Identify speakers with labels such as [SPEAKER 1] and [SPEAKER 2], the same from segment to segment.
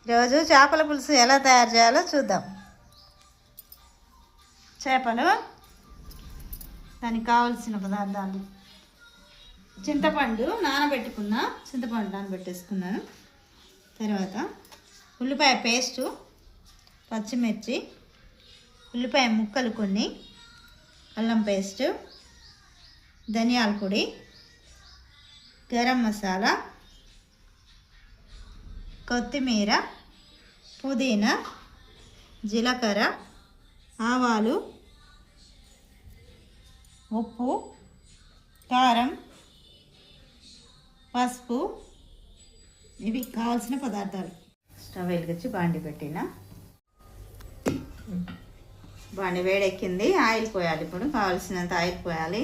[SPEAKER 1] ఈరోజు చేపల పులుసు ఎలా తయారు చేయాలో చూద్దాం. చేపలు, దానికి కావలసిన పదార్థాలు: చింతపండు నానబెట్టేసుకున్నాను. తర్వాత ఉల్లిపాయ పేస్టు, పచ్చిమిర్చి, ఉల్లిపాయ ముక్కలు కొన్ని, అల్లం పేస్టు, ధనియాల పొడి, గరం మసాలా, కొత్తిమీర, పుదీనా, జీలకర్ర, ఆవాలు, ఉప్పు, కారం, పసుపు. ఇవి కావాల్సిన పదార్థాలు. స్టవ్ వెలిగించి బాండి పెట్టిన. బాండి వేడెక్కింది. ఆయిల్ పోయాలి. ఇప్పుడు కావాల్సినంత ఆయిల్ పోయాలి.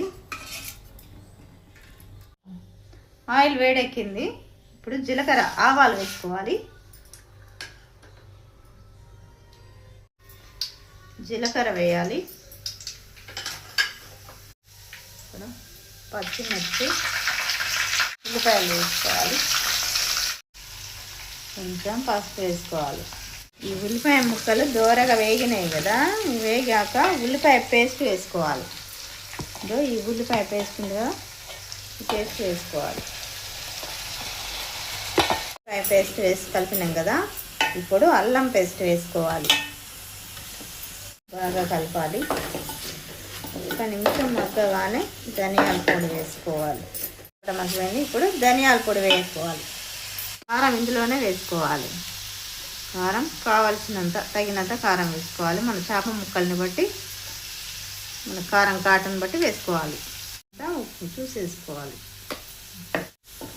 [SPEAKER 1] ఆయిల్ వేడెక్కింది. ఇప్పుడు జీలకర్ర, ఆవాలు వేసుకోవాలి. జీలకర్ర వేయాలి. ఇప్పుడు పచ్చిమిర్చి, ఉల్లిపాయలు వేసుకోవాలి. కొంచెం పసుపు వేసుకోవాలి. ఈ ఉల్లిపాయ ముక్కలు దూరగా వేగినాయి కదా, వేగాక ఉల్లిపాయ పేస్ట్ వేసుకోవాలి. ఈ ఉల్లిపాయ పేస్ట్ ఉందిగా, ఈ పేస్ట్ వేసుకోవాలి. ఉల్లిపాయ పేస్ట్ వేసి కలిపినాం కదా, ఇప్పుడు అల్లం పేస్ట్ వేసుకోవాలి. బాగా కలపాలి. ఒక నిమిషం మగ్గగానే ధనియాల పొడి వేసుకోవాలి. మగ్గిపోయింది. ఇప్పుడు ధనియాల పొడి వేసుకోవాలి. కారం ఇందులోనే వేసుకోవాలి. కారం కావాల్సినంత తగినంత కారం వేసుకోవాలి. మన చేప ముక్కల్ని బట్టి, మన కారం కాటను బట్టి వేసుకోవాలి. ఉప్పు చూసి వేసుకోవాలి.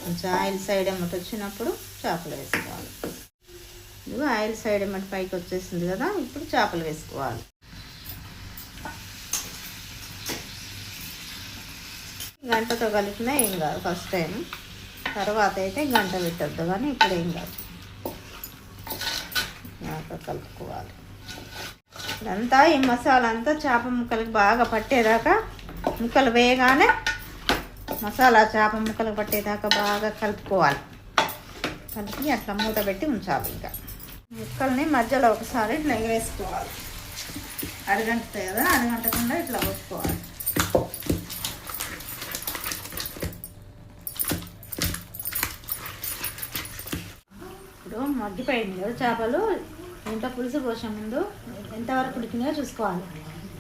[SPEAKER 1] కొంచెం ఆయిల్ సైడ్ ఎమ్మటి వచ్చినప్పుడు చేపలు వేసుకోవాలి. ఇది ఆయిల్ సైడ్ ఎమ్మటి పైకి వచ్చేసింది కదా, ఇప్పుడు చేపలు వేసుకోవాలి. గంటతో కలిపినా ఏం కాదు ఫస్ట్ టైం. తర్వాత అయితే గంట పెట్టద్దు, కానీ ఇప్పుడు ఏం కాదు. బాగా కలుపుకోవాలి. ఇదంతా ఈ మసాలా అంతా చేప ముక్కలకి బాగా పట్టేదాకా, ముక్కలు వేయగానే మసాలా చేప ముక్కలకు పట్టేదాకా బాగా కలుపుకోవాలి. కలిపి అట్లా మూత పెట్టి ఉంచాలి. ఇంకా ముక్కల్ని మధ్యలో ఒకసారి ఇట్లా ఎగరేసుకోవాలి. అరగంటుతాయి కదా, అరగంటకుండా ఇట్లా కొట్టుకోవాలి. ఇప్పుడు మగ్గిపోయింది కదా చేపలు. ఇంత పులుసు పోసే ముందు ఎంతవరకు ఉడికినాయో చూసుకోవాలి.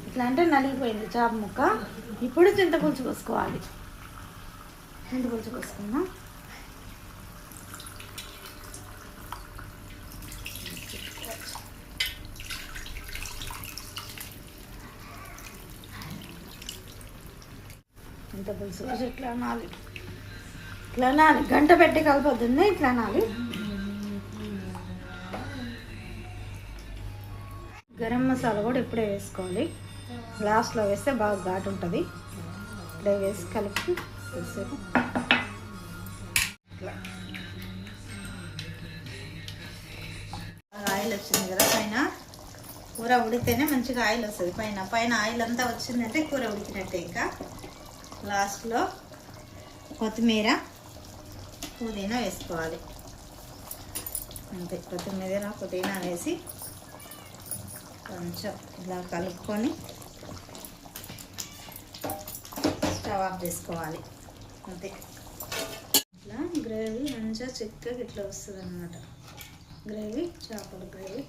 [SPEAKER 1] ఇట్లా అంటే నలిగిపోయింది చేప ముక్క. ఇప్పుడు చింతపులుసు పోసుకోవాలి. చింతపులుసు పోసుకుందాం. చింతపులుసు పోసి ఇట్లా అనాలి. ఇట్లా అనాలి. గంట పెట్టి కలపొద్దుంది. ఇట్లా అనాలి. గరం మసాలా కూడా ఇప్పుడే వేసుకోవాలి. లాస్ట్లో వేస్తే బాగా ఘాటు ఉంటుంది. ఇప్పుడే వేసి కలిపి వేసేది. ఇట్లా ఆయిల్ వచ్చింది కదా పైన. కూర ఉడికితేనే మంచిగా ఆయిల్ వస్తుంది. పైన ఆయిల్ అంతా వచ్చిందంటే కూర ఉడికినట్టే. ఇంకా లాస్ట్లో కొత్తిమీర, పుదీనా వేసుకోవాలి. అంతే. కొత్తిమీర, పుదీనా వేసి కొంచెం ఇలా కలుపుకొని స్టవ్ ఆఫ్ చేసుకోవాలి. అంతే. ఇట్లా గ్రేవీ మంచిగా చిక్కగా ఇట్లా వస్తుంది అన్నమాట. గ్రేవీ, చేపల గ్రేవీ.